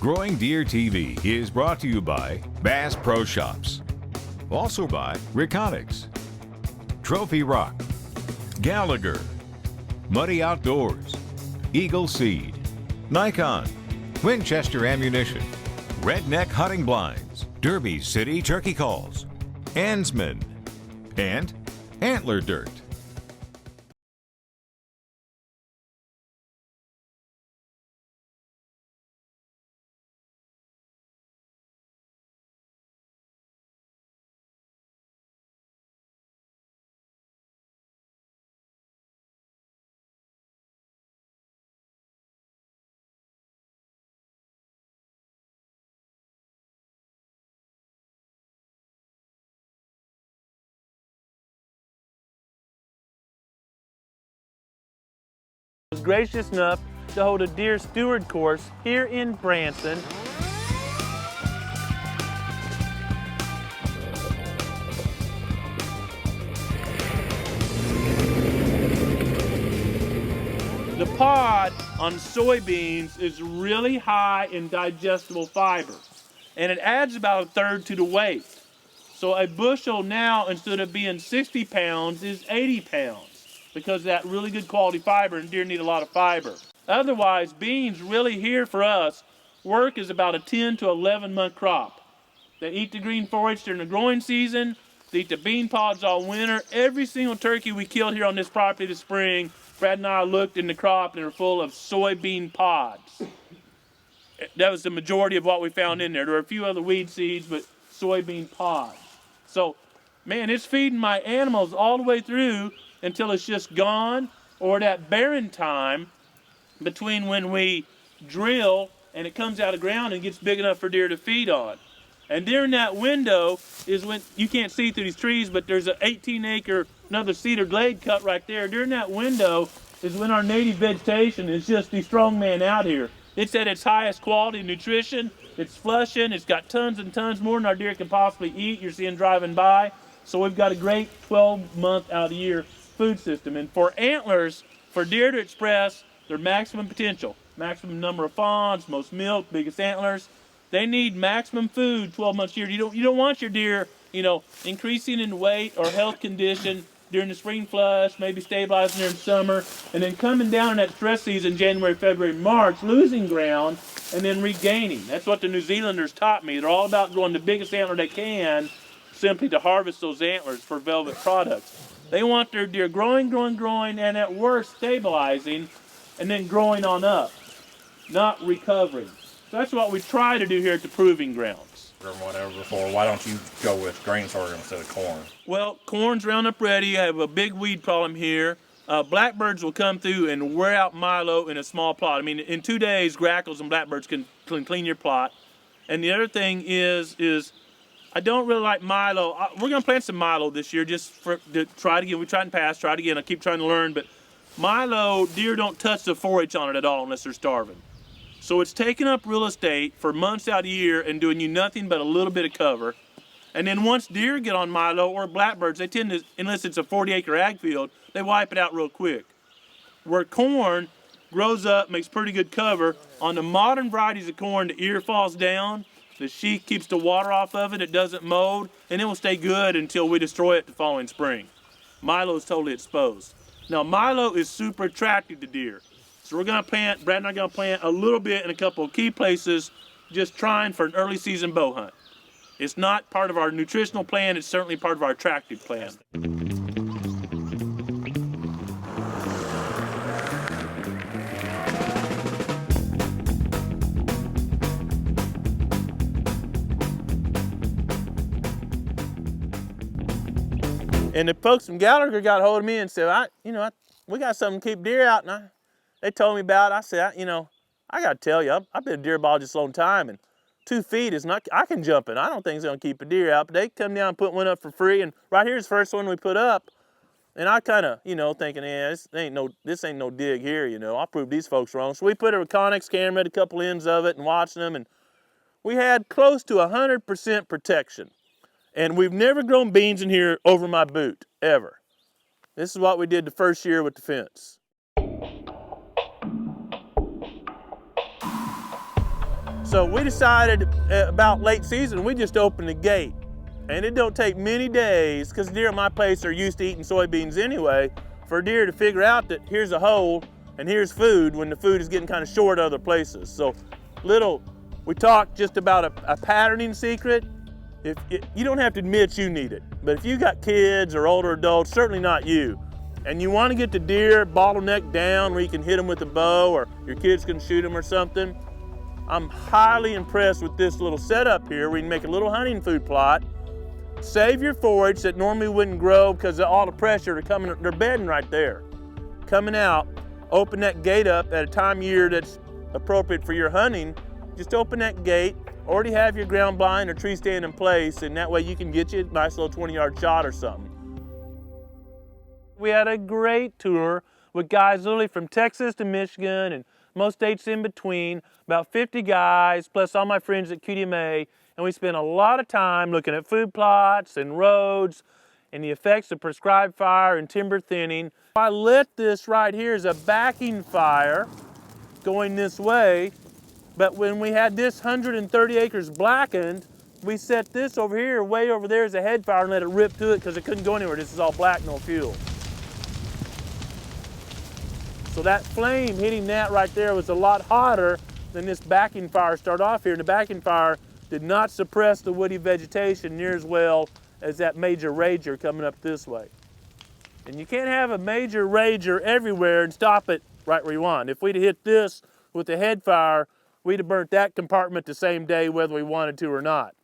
Growing Deer TV is brought to you by Bass Pro Shops. Also by Reconics, Trophy Rock, Gallagher, Muddy Outdoors, Eagle Seed, Nikon, Winchester Ammunition, Redneck Hunting Blinds, Derby City Turkey Calls, Ansman, and Antler Dirt. Was gracious enough to hold a deer steward course here in Branson. The pod on soybeans is really high in digestible fiber, and it adds about 1/3 to the weight. So a bushel now, instead of being 60 pounds, is 80 pounds. Because of that really good quality fiber, and deer need a lot of fiber. Otherwise, beans really here for us, work is about a 10 to 11 month crop. They eat the green forage during the growing season, they eat the bean pods all winter. Every single turkey we killed here on this property this spring, Brad and I looked in the crop and they were full of soybean pods. That was the majority of what we found in there. There were a few other weed seeds, but soybean pods. So, man, it's feeding my animals all the way through until it's just gone, or that barren time between when we drill and it comes out of the ground and gets big enough for deer to feed on. And during that window is when, you can't see through these trees, but there's an 18-acre, another cedar glade cut right there. During that window is when our native vegetation is just the strongman out here. It's at its highest quality nutrition, it's flushing, it's got tons and tons more than our deer can possibly eat. You're seeing driving by. So we've got a great 12-month out of the year food system. And for antlers, for deer to express their maximum potential, maximum number of fawns, most milk, biggest antlers, they need maximum food 12 months a year. You don't want your deer, increasing in weight or health condition during the spring flush, maybe stabilizing during summer, and then coming down in that stress season, January, February, March, losing ground, and then regaining. That's what the New Zealanders taught me. They're all about growing the biggest antler they can, simply to harvest those antlers for velvet products. They want their deer growing, and at worst stabilizing, and then growing on up, not recovering. So that's what we try to do here at the proving grounds. Or whatever before, why don't you go with grain sorghum instead of corn? Well, corn's Roundup ready. I have a big weed problem here. Blackbirds will come through and wear out milo in a small plot. I mean, in 2 days, grackles and blackbirds can clean your plot. And the other thing is I don't really like milo. We're going to plant some milo this year just to try it again. We tried in the past, try it again. I keep trying to learn, but milo, deer don't touch the forage on it at all unless they're starving. So it's taking up real estate for months out of the year and doing you nothing but a little bit of cover. And then once deer get on milo or blackbirds, they tend to, unless it's a 40-acre ag field, they wipe it out real quick. Where corn grows up, makes pretty good cover, on the modern varieties of corn, the ear falls down, the sheath keeps the water off of it, it doesn't mold, and it will stay good until we destroy it the following spring. Milo is totally exposed. Now milo is super attractive to deer. So we're gonna plant, Brad and I are gonna plant a little bit in a couple of key places, just trying for an early season bow hunt. It's not part of our nutritional plan, it's certainly part of our attractive plan. And the folks from Gallagher got a hold of me and said, we got something to keep deer out. And they told me about it. I said, I got to tell you, I've been a deer biologist a long time, and 2 feet is not, I can jump in. I don't think it's going to keep a deer out, but they come down and put one up for free. And right here's the first one we put up. And I kind of, thinking, this ain't no dig here, I'll prove these folks wrong. So we put a Reconics camera at a couple ends of it and watching them, and we had close to 100% protection. And we've never grown beans in here over my boot, ever. This is what we did the first year with the fence. So we decided about late season, we just opened the gate. And it don't take many days, because deer at my place are used to eating soybeans anyway, for a deer to figure out that here's a hole and here's food when the food is getting kind of short other places. So we talked just about a patterning secret. You don't have to admit you need it, but if you got kids or older adults, certainly not you, and you want to get the deer bottleneck down where you can hit them with a bow or your kids can shoot them or something, I'm highly impressed with this little setup here where you can make a little hunting food plot, save your forage that normally wouldn't grow because of all the pressure they're bedding right there. Coming out, open that gate up at a time of year that's appropriate for your hunting. Just open that gate, already have your ground blind or tree stand in place, and that way you can get you a nice little 20-yard shot or something. We had a great tour with guys literally from Texas to Michigan and most states in between, about 50 guys, plus all my friends at QDMA, and we spent a lot of time looking at food plots and roads and the effects of prescribed fire and timber thinning. I lit this right here as a backing fire going this way, but when we had this 130 acres blackened, we set this over here, way over there as a head fire and let it rip through it because it couldn't go anywhere. This is all black, no fuel. So that flame hitting that right there was a lot hotter than this backing fire started off here. And the backing fire did not suppress the woody vegetation near as well as that major rager coming up this way. And you can't have a major rager everywhere and stop it right where you want. If we'd have hit this with the head fire, we'd have burnt that compartment the same day whether we wanted to or not.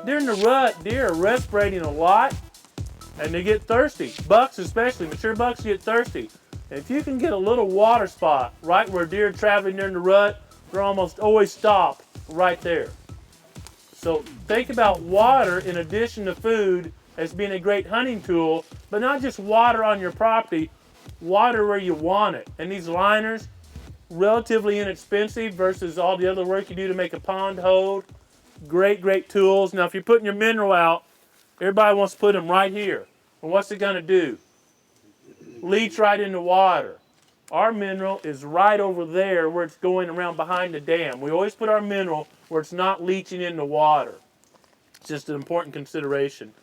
During the rut, deer are respirating a lot and they get thirsty. Bucks especially, mature bucks get thirsty. And if you can get a little water spot right where deer are traveling during the rut, they're almost always stopped right there. So think about water in addition to food as being a great hunting tool, but not just water on your property, water where you want it. And these liners, relatively inexpensive versus all the other work you do to make a pond hold. Great, great tools. Now, if you're putting your mineral out, everybody wants to put them right here. And what's it going to do? Leach right into water. Our mineral is right over there where it's going around behind the dam. We always put our mineral where it's not leaching into water. It's just an important consideration.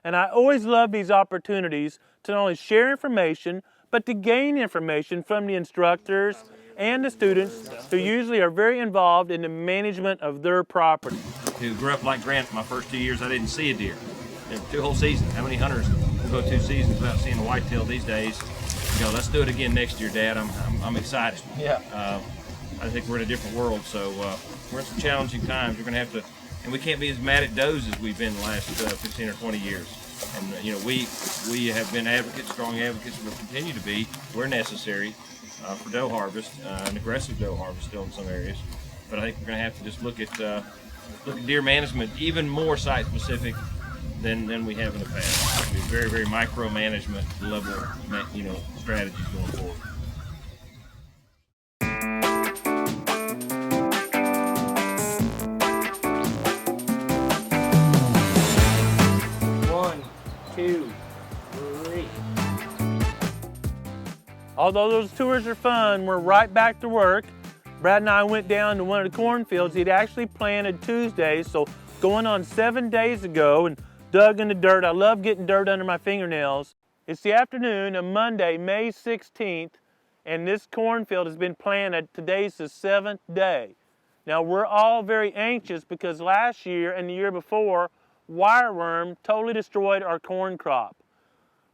And I always love these opportunities to not only share information, but to gain information from the instructors and the students who usually are very involved in the management of their property. Who grew up like Grant, my first 2 years, I didn't see a deer. 2 whole seasons. How many hunters go 2 seasons without seeing a whitetail these days? You know, let's do it again next year, Dad. I'm excited. Yeah. I think we're in a different world, so we're in some challenging times. We're going to have to, and we can't be as mad at does as we've been the last 15 or 20 years. And you know, we have been advocates, strong advocates, and will continue to be where necessary for doe harvest, and aggressive doe harvest still in some areas. But I think we're going to have to just look at deer management even more site specific than we have in the past. It'll be very, very micromanagement level, you know, strategies going forward. One, two, three. Although those tours are fun, we're right back to work. Brad and I went down to one of the cornfields. He'd actually planted Tuesday, so going on 7 days ago, and dug in the dirt. I love getting dirt under my fingernails. It's the afternoon of Monday, May 16th, and this cornfield has been planted. Today's the 7th day. Now we're all very anxious because last year and the year before, wireworm totally destroyed our corn crop.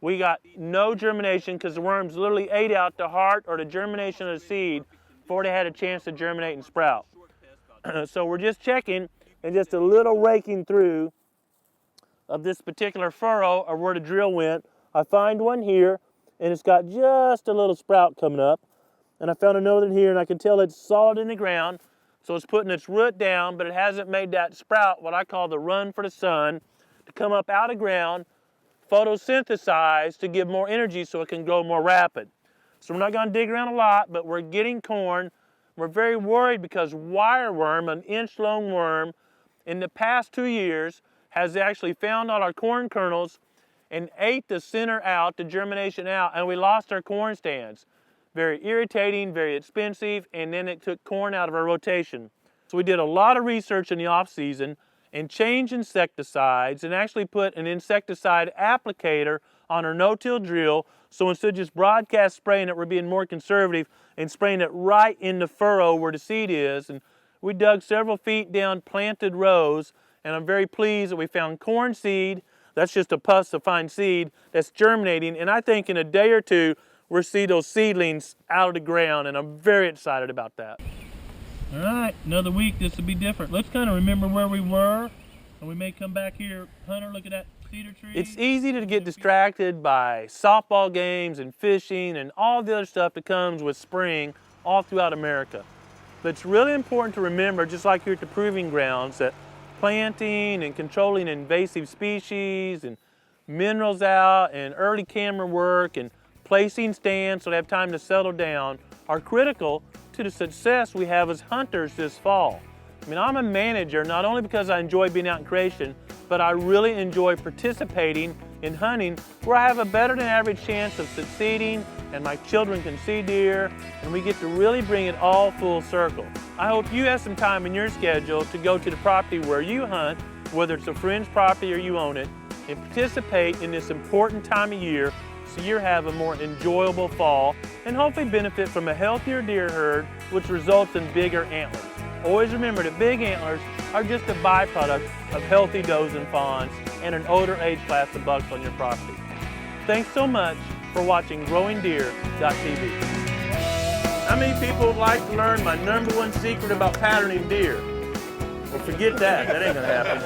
We got no germination because the worms literally ate out the heart or the germination of the seed before they had a chance to germinate and sprout. So we're just checking and just a little raking through of this particular furrow or where the drill went. I find one here and it's got just a little sprout coming up, and I found another one here and I can tell it's solid in the ground, so it's putting its root down, but it hasn't made that sprout, what I call the run for the sun, to come up out of ground, photosynthesize to give more energy so it can grow more rapid. So we're not going to dig around a lot, but we're getting corn. We're very worried because wireworm, an inch-long worm, in the past 2 years has actually found all our corn kernels and ate the center out, the germination out, and we lost our corn stands. Very irritating, very expensive, and then it took corn out of our rotation. So we did a lot of research in the off season and changed insecticides and actually put an insecticide applicator on our no-till drill. So instead of just broadcast spraying it, we're being more conservative and spraying it right in the furrow where the seed is. And we dug several feet down planted rows, and I'm very pleased that we found corn seed. That's just a pus of fine seed that's germinating, and I think in a day or two we'll see those seedlings out of the ground, and I'm very excited about that. All right, another week, this will be different. Let's kind of remember where we were, and we may come back here. Hunter, look at that cedar tree. It's easy to get distracted by softball games and fishing and all the other stuff that comes with spring all throughout America. But it's really important to remember, just like here at the Proving Grounds, that planting and controlling invasive species and minerals out and early camera work and placing stands so they have time to settle down are critical to the success we have as hunters this fall. I mean, I'm a manager not only because I enjoy being out in creation, but I really enjoy participating in hunting where I have a better than average chance of succeeding and my children can see deer and we get to really bring it all full circle. I hope you have some time in your schedule to go to the property where you hunt, whether it's a friend's property or you own it, and participate in this important time of year so you have a more enjoyable fall and hopefully benefit from a healthier deer herd, which results in bigger antlers. Always remember that big antlers are just a byproduct of healthy does and fawns and an older age class of bucks on your property. Thanks so much for watching GrowingDeer.tv. How many people would like to learn my #1 secret about patterning deer? Well, forget that. That ain't gonna happen.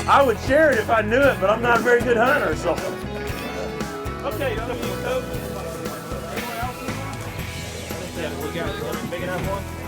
I would share it if I knew it, but I'm not a very good hunter, so. Okay, so you coach. Anyone else? Yeah, we got one big enough one.